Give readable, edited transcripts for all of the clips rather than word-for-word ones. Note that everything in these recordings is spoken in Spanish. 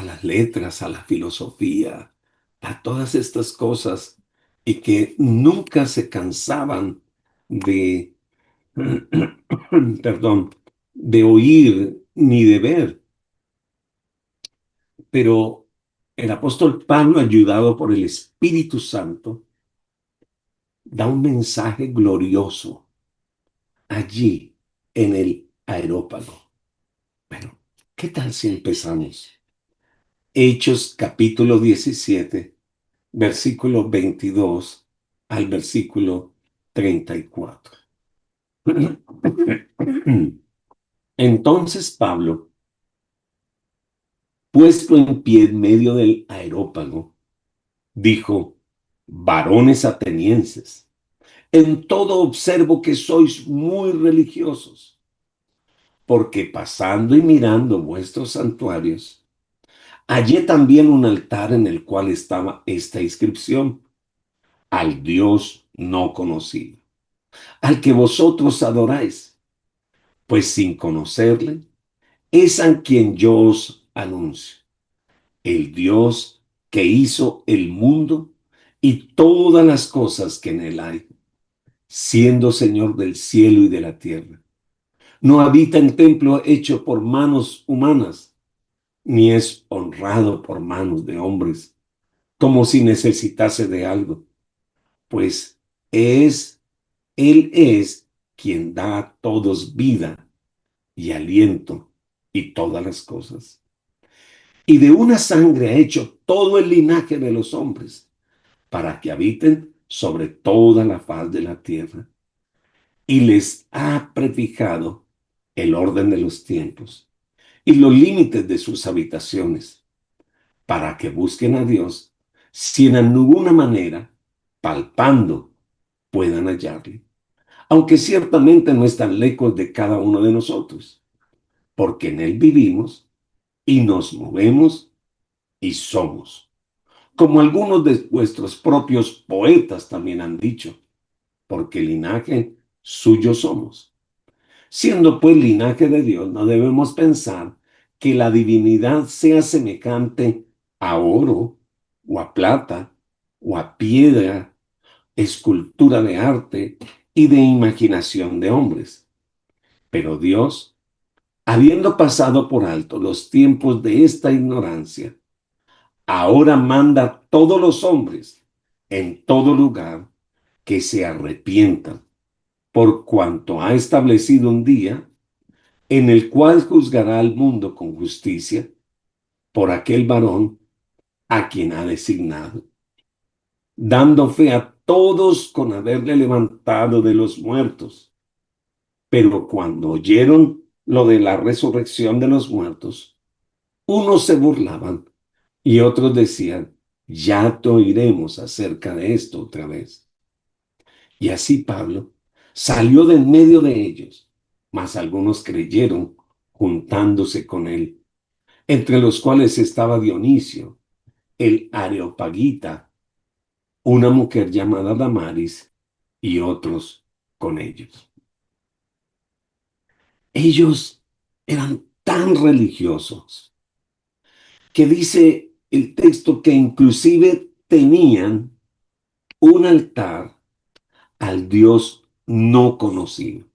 a las letras, a la filosofía, a todas estas cosas, y que nunca se cansaban de, perdón, de oír ni de ver. Pero el apóstol Pablo, ayudado por el Espíritu Santo, da un mensaje glorioso allí en el Areópago. Bueno, ¿qué tal si empezamos? Hechos capítulo 17, versículo 22 al versículo 34. Entonces Pablo, puesto en pie en medio del Areópago, dijo: varones atenienses, en todo observo que sois muy religiosos, porque pasando y mirando vuestros santuarios, hallé también un altar en el cual estaba esta inscripción: al Dios no conocido, al que vosotros adoráis, pues sin conocerle, es a quien yo os anuncio, el Dios que hizo el mundo y todas las cosas que en él hay, siendo Señor del cielo y de la tierra. No habita en templo hecho por manos humanas, ni es honrado por manos de hombres, como si necesitase de algo, pues es, Él es quien da a todos vida y aliento y todas las cosas. Y de una sangre ha hecho todo el linaje de los hombres, para que habiten sobre toda la faz de la tierra, y les ha prefijado el orden de los tiempos y los límites de sus habitaciones, para que busquen a Dios, si en alguna manera, palpando, puedan hallarle, aunque ciertamente no están lejos de cada uno de nosotros, porque en él vivimos y nos movemos y somos. Como algunos de vuestros propios poetas también han dicho, porque linaje suyo somos. Siendo pues linaje de Dios, no debemos pensar que la divinidad sea semejante a oro o a plata o a piedra, escultura de arte y de imaginación de hombres. Pero Dios, habiendo pasado por alto los tiempos de esta ignorancia, ahora manda a todos los hombres en todo lugar que se arrepientan, por cuanto ha establecido un día en el cual juzgará al mundo con justicia por aquel varón a quien ha designado, dando fe a todos con haberle levantado de los muertos. Pero cuando oyeron lo de la resurrección de los muertos, unos se burlaban y otros decían: ya te oiremos acerca de esto otra vez. Y así Pablo salió de en medio de ellos, mas algunos creyeron juntándose con él, entre los cuales estaba Dionisio, el Areopagita, una mujer llamada Damaris, y otros con ellos. Ellos eran tan religiosos que dice el texto que inclusive tenían un altar al Dios no conocido,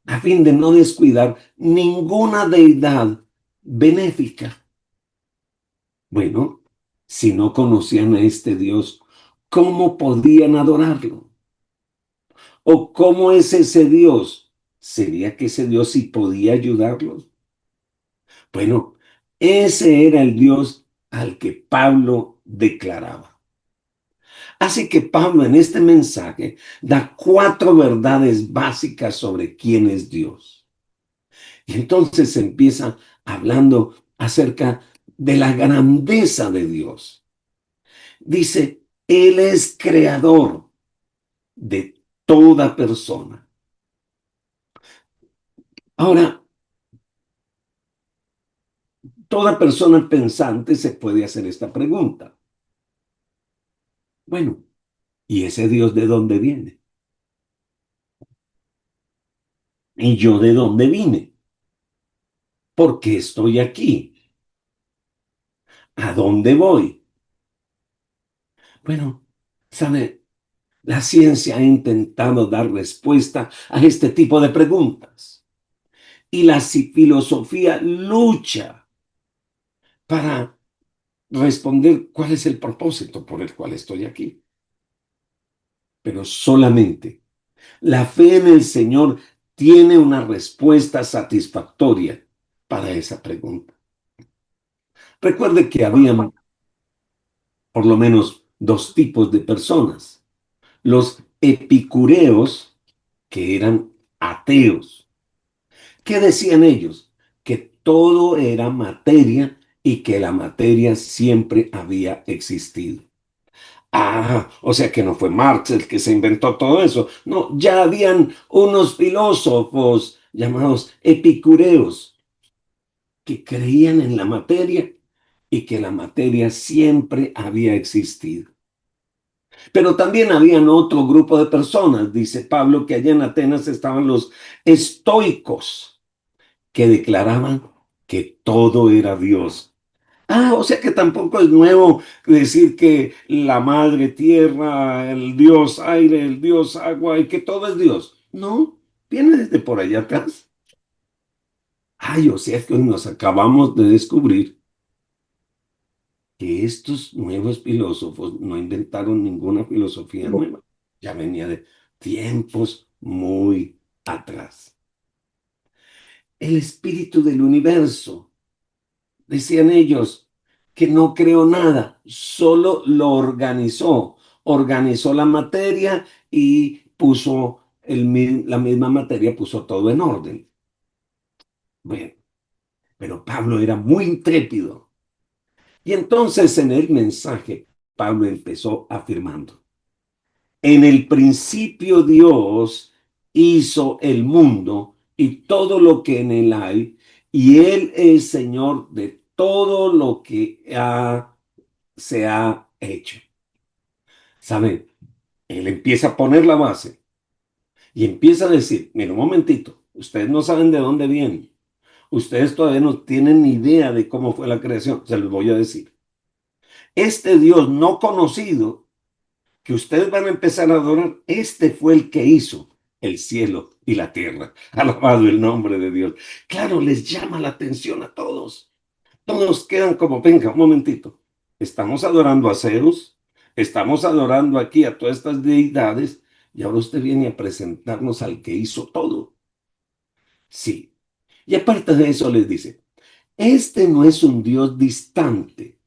a fin de no descuidar ninguna deidad benéfica. Bueno, si no conocían a este Dios, ¿cómo podían adorarlo? ¿O cómo es ese Dios? ¿Sería que ese Dios sí podía ayudarlos? Bueno, ese era el Dios al que Pablo declaraba. Así que Pablo en este mensaje da cuatro verdades básicas sobre quién es Dios. Y entonces empieza hablando acerca de la grandeza de Dios. Dice, Él es creador de toda persona. Ahora, toda persona pensante se puede hacer esta pregunta. Bueno, ¿y ese Dios de dónde viene? ¿Y yo de dónde vine? ¿Por qué estoy aquí? ¿A dónde voy? Bueno, ¿sabe? La ciencia ha intentado dar respuesta a este tipo de preguntas y la filosofía lucha para responder cuál es el propósito por el cual estoy aquí. Pero solamente la fe en el Señor tiene una respuesta satisfactoria para esa pregunta. Recuerde que había por lo menos dos tipos de personas. Los epicureos, que eran ateos. ¿Qué decían ellos? Que todo era materia y que la materia siempre había existido. Ah, o sea que no fue Marx el que se inventó todo eso. No, ya habían unos filósofos llamados epicureos que creían en la materia y que la materia siempre había existido. Pero también habían otro grupo de personas, dice Pablo, que allá en Atenas estaban los estoicos, que declaraban que todo era Dios. Ah, o sea que tampoco es nuevo decir que la madre tierra, el dios aire, el dios agua y que todo es Dios. No, viene desde por allá atrás. Ay, o sea que nos acabamos de descubrir que estos nuevos filósofos no inventaron ninguna filosofía nueva. Ya venía de tiempos muy atrás. El espíritu del universo, decían ellos, que no creó nada, solo lo organizó. Organizó la materia y puso la misma materia, puso todo en orden. Bueno, pero Pablo era muy intrépido. Y entonces en el mensaje, Pablo empezó afirmando: en el principio Dios hizo el mundo y todo lo que en él hay, y Él es Señor de todo lo que se ha hecho. ¿Saben? Él empieza a poner la base y empieza a decir, mira, un momentito, ustedes no saben de dónde vienen, ustedes todavía no tienen ni idea de cómo fue la creación, se los voy a decir. Este Dios no conocido que ustedes van a empezar a adorar, este fue el que hizo el cielo y la tierra. Alabado el nombre de Dios. Claro, les llama la atención a todos. Todos quedan como, venga, un momentito. Estamos adorando a Zeus, estamos adorando aquí a todas estas deidades, y ahora usted viene a presentarnos al que hizo todo. Sí. Y aparte de eso les dice, este no es un Dios distante,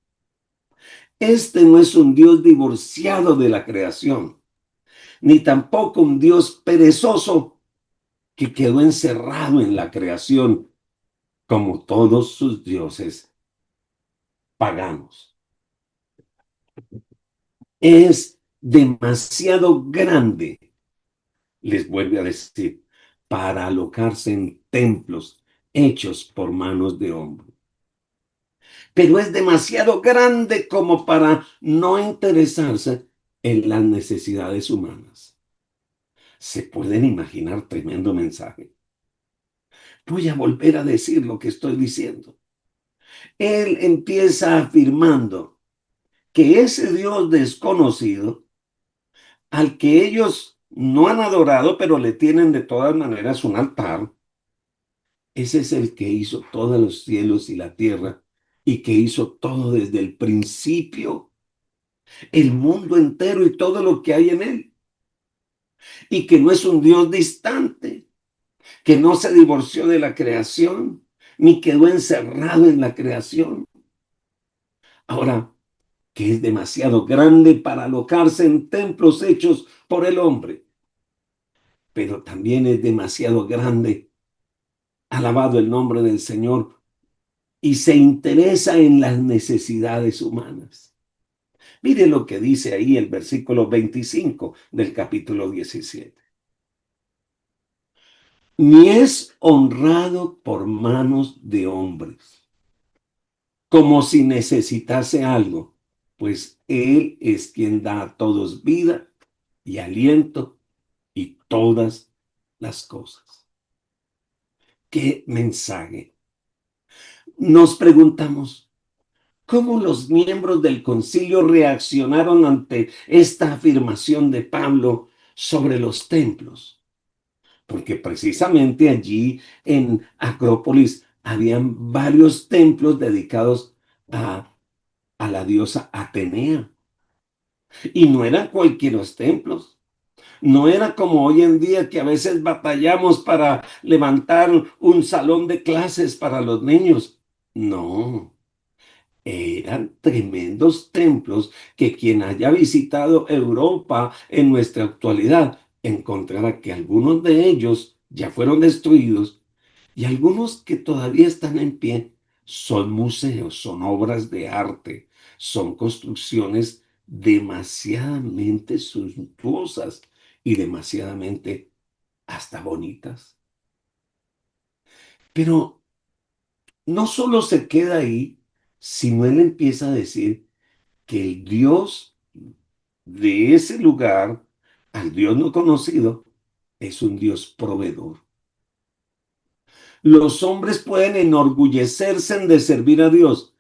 este no es un Dios divorciado de la creación, ni tampoco un Dios perezoso que quedó encerrado en la creación como todos sus dioses paganos. Es demasiado grande, les vuelve a decir, para alocarse en templos hechos por manos de hombre. Pero es demasiado grande como para no interesarse en las necesidades humanas. ¿Se pueden imaginar tremendo mensaje? Voy a volver a decir lo que estoy diciendo. Él empieza afirmando que ese Dios desconocido, al que ellos no han adorado, pero le tienen de todas maneras un altar, ese es el que hizo todos los cielos y la tierra y que hizo todo desde el principio, el mundo entero y todo lo que hay en él. Y que no es un Dios distante, que no se divorció de la creación, ni quedó encerrado en la creación. Ahora, que es demasiado grande para alocarse en templos hechos por el hombre, pero también es demasiado grande, alabado el nombre del Señor, y se interesa en las necesidades humanas. Mire lo que dice ahí el versículo 25 del capítulo 17. Ni es honrado por manos de hombres, como si necesitase algo, pues Él es quien da a todos vida y aliento y todas las cosas. ¿Qué mensaje? Nos preguntamos, ¿Cómo los miembros del concilio reaccionaron ante esta afirmación de Pablo sobre los templos? Porque precisamente allí en Acrópolis habían varios templos dedicados a la diosa Atenea. Y no eran cualquieros templos. No era como hoy en día que a veces batallamos para levantar un salón de clases para los niños. No, eran tremendos templos que quien haya visitado Europa en nuestra actualidad encontrará que algunos de ellos ya fueron destruidos y algunos que todavía están en pie son museos, son obras de arte, son construcciones demasiadamente suntuosas y demasiadamente hasta bonitas. Pero no solo se queda ahí, sino él empieza a decir que el Dios de ese lugar, al Dios no conocido, es un Dios proveedor. Los hombres pueden enorgullecerse de servir a Dios,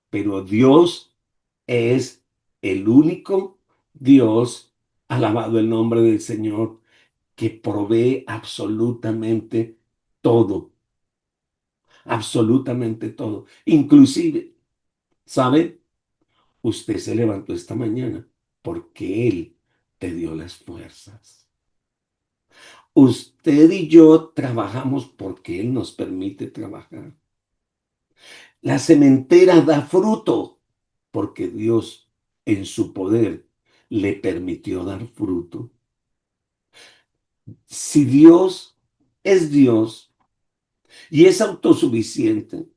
pero Dios es el único Dios, alabado el nombre del Señor, que provee absolutamente todo. Inclusive, ¿sabe? Usted se levantó esta mañana porque Él te dio las fuerzas. Usted y yo trabajamos porque Él nos permite trabajar. La sementera da fruto porque Dios en su poder le permitió dar fruto. Si Dios es Dios y es autosuficiente,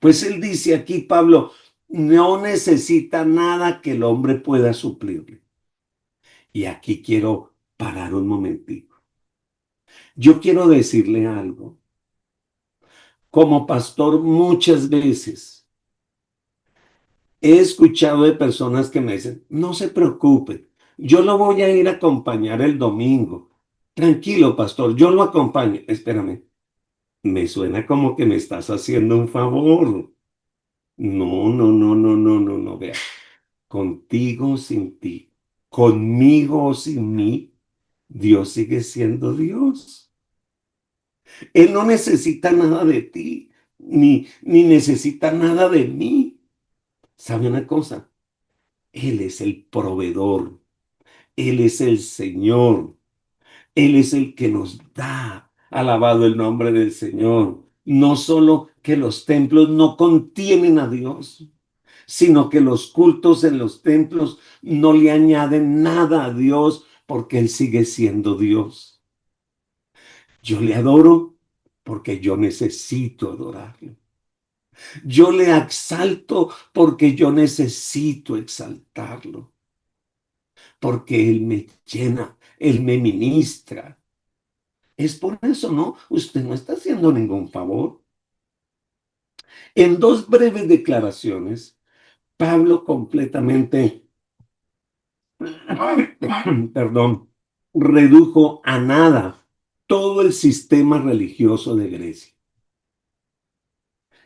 pues Él dice aquí, Pablo, no necesita nada que el hombre pueda suplirle. Y aquí quiero parar un momentito. Yo quiero decirle algo. Como pastor muchas veces he escuchado de personas que me dicen, no se preocupe, yo lo voy a ir a acompañar el domingo. Tranquilo, pastor, yo lo acompaño. Espérame, me suena como que me estás haciendo un favor. No, no, no, no, no, no, no, vea. Contigo o sin ti, conmigo o sin mí, Dios sigue siendo Dios. Él no necesita nada de ti, ni necesita nada de mí. ¿Sabe una cosa? Él es el proveedor, Él es el Señor, Él es el que nos da. Alabado el nombre del Señor. No solo que los templos no contienen a Dios, sino que los cultos en los templos no le añaden nada a Dios porque Él sigue siendo Dios. Yo le adoro porque yo necesito adorarlo. Yo le exalto porque yo necesito exaltarlo. Porque Él me llena, Él me ministra. Es por eso, ¿no? Usted no está haciendo ningún favor. En dos breves declaraciones, Pablo completamente, perdón, redujo a nada todo el sistema religioso de Grecia.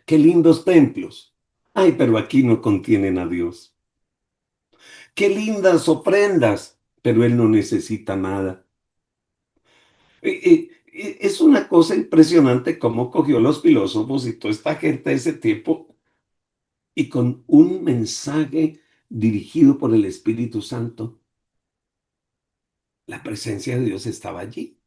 Qué lindos templos. Ay, pero aquí no contienen a Dios. Qué lindas ofrendas, pero Él no necesita nada. Es una cosa impresionante cómo cogió los filósofos y toda esta gente de ese tiempo y con un mensaje dirigido por el Espíritu Santo, la presencia de Dios estaba allí.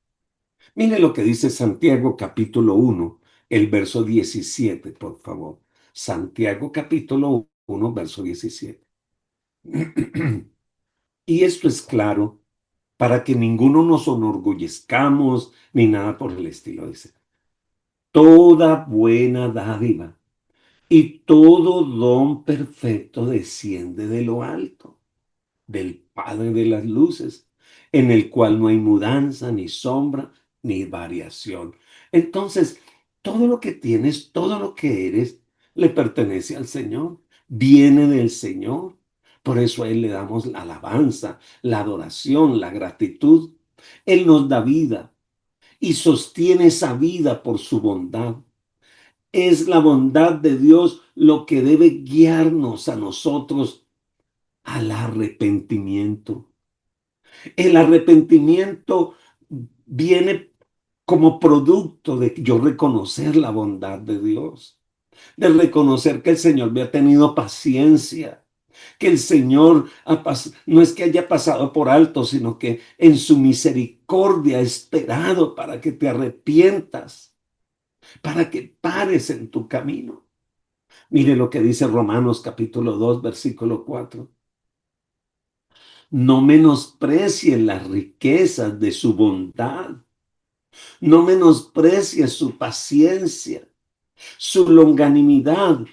Mire lo que dice Santiago capítulo 1, el verso 17, por favor. Santiago capítulo 1, verso 17. Y esto es claro para que ninguno nos enorgullezcamos ni nada por el estilo. Dice, toda buena dádiva y todo don perfecto desciende de lo alto, del Padre de las luces, en el cual no hay mudanza, ni sombra, ni variación. Entonces, todo lo que tienes, todo lo que eres, le pertenece al Señor, viene del Señor. Por eso a Él le damos la alabanza, la adoración, la gratitud. Él nos da vida y sostiene esa vida por su bondad. Es la bondad de Dios lo que debe guiarnos a nosotros al arrepentimiento. El arrepentimiento viene como producto de yo reconocer la bondad de Dios, de reconocer que el Señor me ha tenido paciencia, que el Señor no es que haya pasado por alto, sino que en su misericordia ha esperado para que te arrepientas, para que pares en tu camino. Mire lo que dice Romanos capítulo 2, versículo 4. No menosprecies las riquezas de su bondad, no menosprecies su paciencia, su longanimidad,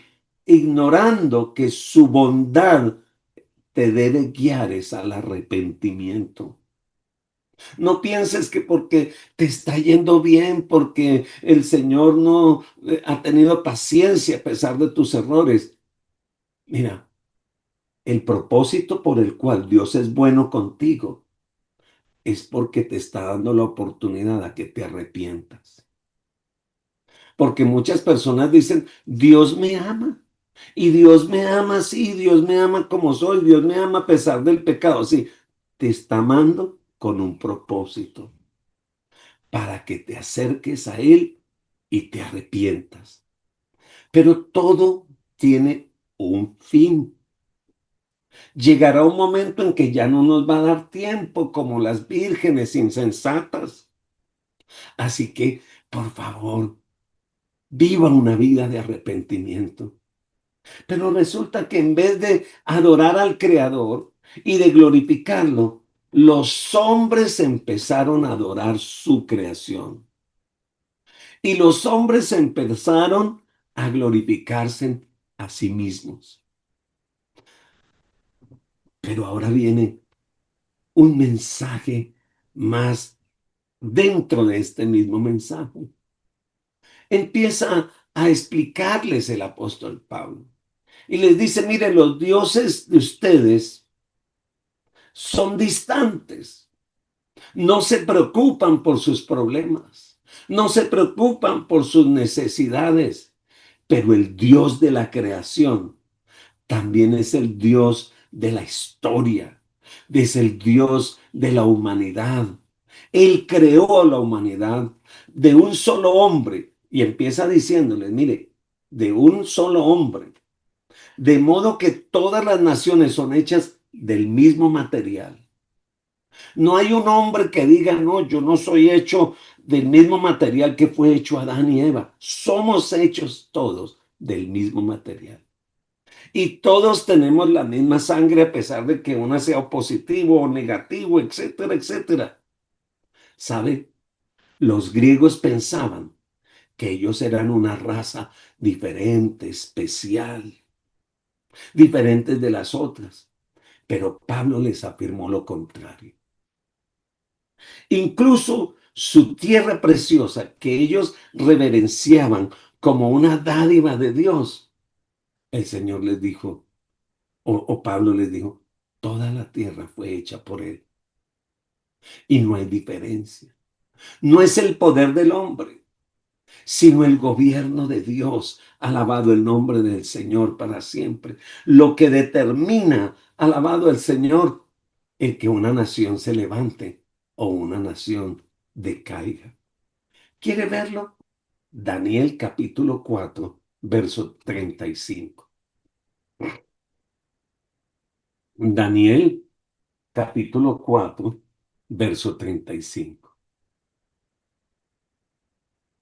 ignorando que su bondad te debe guiar es al arrepentimiento. No pienses que porque te está yendo bien, porque el Señor no ha tenido paciencia a pesar de tus errores. Mira, el propósito por el cual Dios es bueno contigo es porque te está dando la oportunidad a que te arrepientas. Porque muchas personas dicen, Dios me ama. Y Dios me ama así, Dios me ama como soy, Dios me ama a pesar del pecado. Sí, te está amando con un propósito, para que te acerques a Él y te arrepientas. Pero todo tiene un fin. Llegará un momento en que ya no nos va a dar tiempo como las vírgenes insensatas. Así que, por favor, viva una vida de arrepentimiento. Pero resulta que en vez de adorar al Creador y de glorificarlo, los hombres empezaron a adorar su creación. Y los hombres empezaron a glorificarse a sí mismos. Pero ahora viene un mensaje más dentro de este mismo mensaje. Empieza a explicarles el apóstol Pablo. Y les dice, mire, los dioses de ustedes son distantes. No se preocupan por sus problemas. No se preocupan por sus necesidades. Pero el Dios de la creación también es el Dios de la historia. Es el Dios de la humanidad. Él creó a la humanidad de un solo hombre. Y empieza diciéndoles, mire, de un solo hombre. De modo que todas las naciones son hechas del mismo material. No hay un hombre que diga, no, yo no soy hecho del mismo material que fue hecho Adán y Eva. Somos hechos todos del mismo material. Y todos tenemos la misma sangre a pesar de que una sea positivo o negativo, etcétera, etcétera. ¿Sabe? Los griegos pensaban que ellos eran una raza diferente, especial, diferentes de las otras. Pero Pablo les afirmó lo contrario. Incluso su tierra preciosa, que ellos reverenciaban como una dádiva de Dios, el Señor les dijo, o Pablo les dijo, toda la tierra fue hecha por Él. Y no hay diferencia. No es el poder del hombre, sino el gobierno de Dios. Alabado el nombre del Señor para siempre. Lo que determina, alabado el Señor, el que una nación se levante o una nación decaiga. ¿Quiere verlo? Daniel capítulo 4, verso 35. Daniel capítulo 4, verso 35.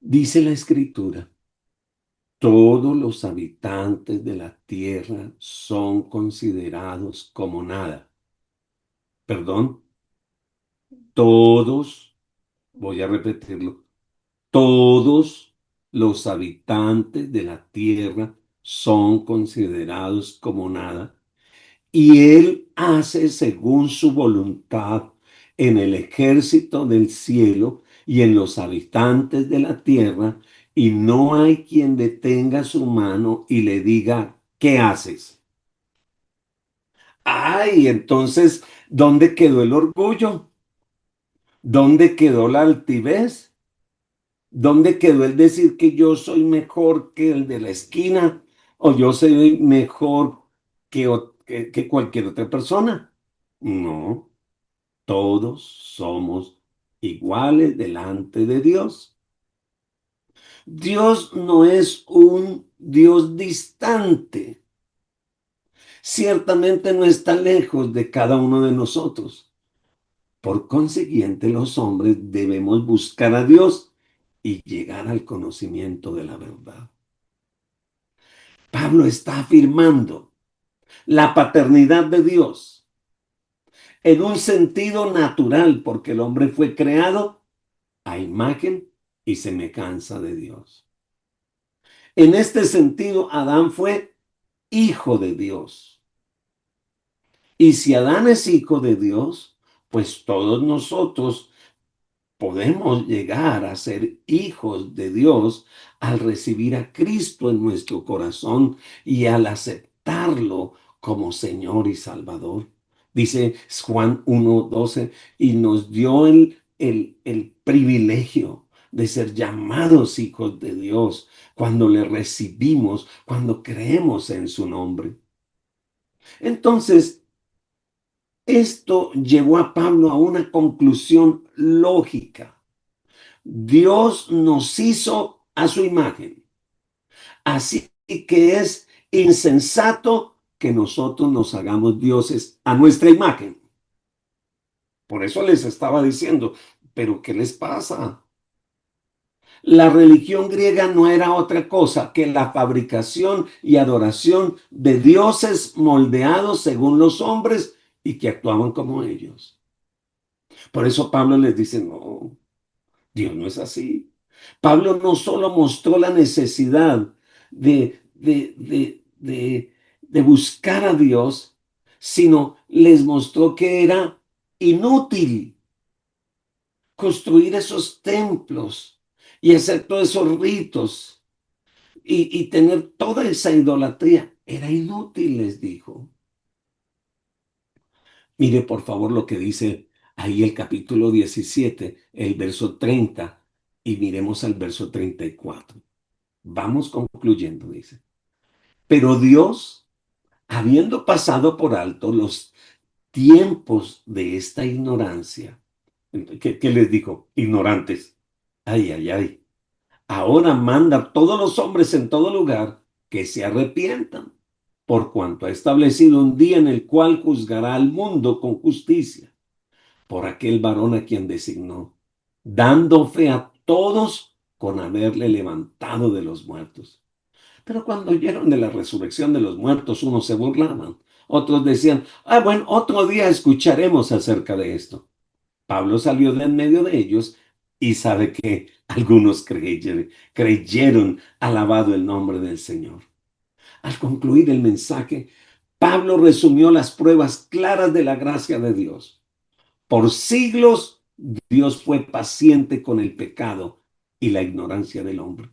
Dice la escritura, todos los habitantes de la tierra son considerados como nada. Perdón, todos, voy a repetirlo, todos los habitantes de la tierra son considerados como nada. Y Él hace según su voluntad en el ejército del cielo y en los habitantes de la tierra, y no hay quien detenga su mano y le diga, ¿qué haces? Ay, entonces, ¿dónde quedó el orgullo? ¿Dónde quedó la altivez? ¿Dónde quedó el decir que yo soy mejor que el de la esquina o yo soy mejor que cualquier otra persona? No, todos somos iguales delante de Dios. Dios no es un Dios distante. Ciertamente no está lejos de cada uno de nosotros. Por consiguiente, los hombres debemos buscar a Dios y llegar al conocimiento de la verdad. Pablo está afirmando la paternidad de Dios en un sentido natural, porque el hombre fue creado a imagen y semejanza de Dios. En este sentido, Adán fue hijo de Dios. Y si Adán es hijo de Dios, pues todos nosotros podemos llegar a ser hijos de Dios al recibir a Cristo en nuestro corazón y al aceptarlo como Señor y Salvador. Dice Juan 1:12, y nos dio el privilegio de ser llamados hijos de Dios cuando le recibimos, cuando creemos en su nombre. Entonces, esto llevó a Pablo a una conclusión lógica. Dios nos hizo a su imagen. Así que es insensato que nosotros nos hagamos dioses a nuestra imagen. Por eso les estaba diciendo, pero ¿qué les pasa? La religión griega no era otra cosa que la fabricación y adoración de dioses moldeados según los hombres y que actuaban como ellos. Por eso Pablo les dice, no, Dios no es así. Pablo no solo mostró la necesidad de buscar a Dios, sino les mostró que era inútil construir esos templos y hacer todos esos ritos y tener toda esa idolatría. Era inútil, les dijo. Mire por favor lo que dice ahí el capítulo 17, el verso 30, y miremos al verso 34. Vamos concluyendo, dice. Pero Dios, habiendo pasado por alto los tiempos de esta ignorancia, ¿qué les dijo? Ignorantes. Ay, ay, ay. Ahora manda a todos los hombres en todo lugar que se arrepientan, por cuanto ha establecido un día en el cual juzgará al mundo con justicia, por aquel varón a quien designó, dando fe a todos con haberle levantado de los muertos. Pero cuando oyeron de la resurrección de los muertos, unos se burlaban, otros decían, bueno, otro día escucharemos acerca de esto. Pablo salió de en medio de ellos y sabe que algunos creyeron, alabado el nombre del Señor. Al concluir el mensaje, Pablo resumió las pruebas claras de la gracia de Dios. Por siglos, Dios fue paciente con el pecado y la ignorancia del hombre.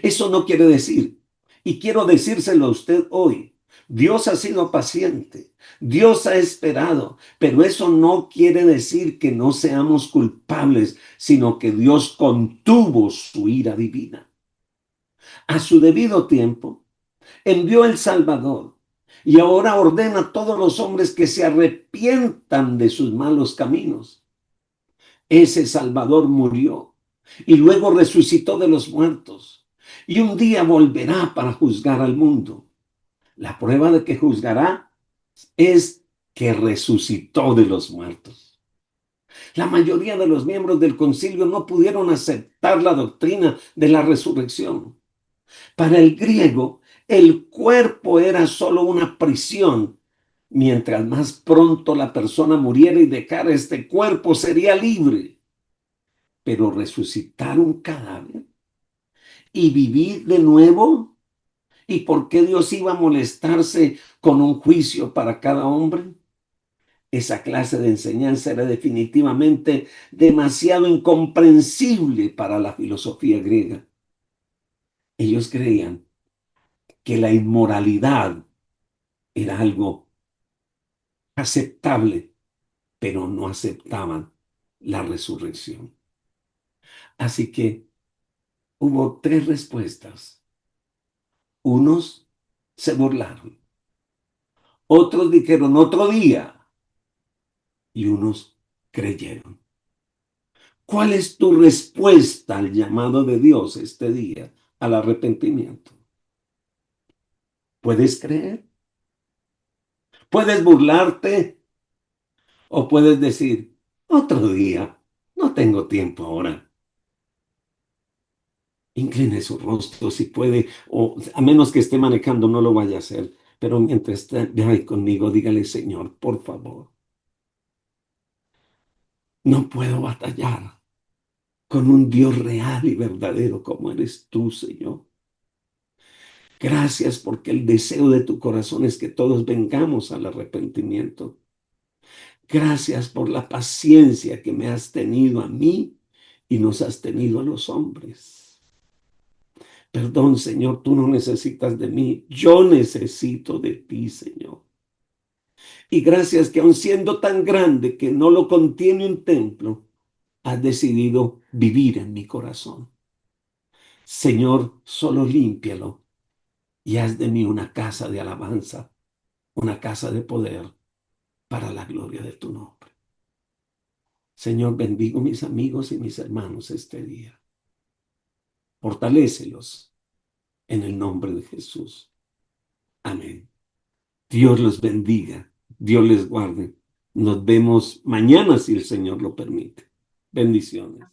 Eso no quiere decir, y quiero decírselo a usted hoy, Dios ha sido paciente, Dios ha esperado, pero eso no quiere decir que no seamos culpables, sino que Dios contuvo su ira divina. A su debido tiempo, envió el Salvador y ahora ordena a todos los hombres que se arrepientan de sus malos caminos. Ese Salvador murió y luego resucitó de los muertos y un día volverá para juzgar al mundo. La prueba de que juzgará es que resucitó de los muertos. La mayoría de los miembros del concilio no pudieron aceptar la doctrina de la resurrección. Para el griego, el cuerpo era solo una prisión. Mientras más pronto la persona muriera y dejara este cuerpo, sería libre. Pero resucitar un cadáver y vivir de nuevo. ¿Y por qué Dios iba a molestarse con un juicio para cada hombre? Esa clase de enseñanza era definitivamente demasiado incomprensible para la filosofía griega. Ellos creían que la inmoralidad era algo aceptable, pero no aceptaban la resurrección. Así que hubo tres respuestas. Unos se burlaron, otros dijeron otro día y unos creyeron. ¿Cuál es tu respuesta al llamado de Dios este día, al arrepentimiento? ¿Puedes creer? ¿Puedes burlarte? ¿O puedes decir, otro día, no tengo tiempo ahora? Incline su rostro si puede, o a menos que esté manejando, no lo vaya a hacer. Pero mientras esté ahí conmigo, dígale, Señor, por favor, no puedo batallar con un Dios real y verdadero como eres tú, Señor. Gracias porque el deseo de tu corazón es que todos vengamos al arrepentimiento. Gracias por la paciencia que me has tenido a mí y nos has tenido a los hombres. Perdón, Señor, tú no necesitas de mí, yo necesito de ti, Señor. Y gracias que aun siendo tan grande que no lo contiene un templo, has decidido vivir en mi corazón. Señor, solo límpialo y haz de mí una casa de alabanza, una casa de poder para la gloria de tu nombre. Señor, bendigo mis amigos y mis hermanos este día. Fortalécelos en el nombre de Jesús. Amén. Dios los bendiga. Dios les guarde. Nos vemos mañana si el Señor lo permite. Bendiciones.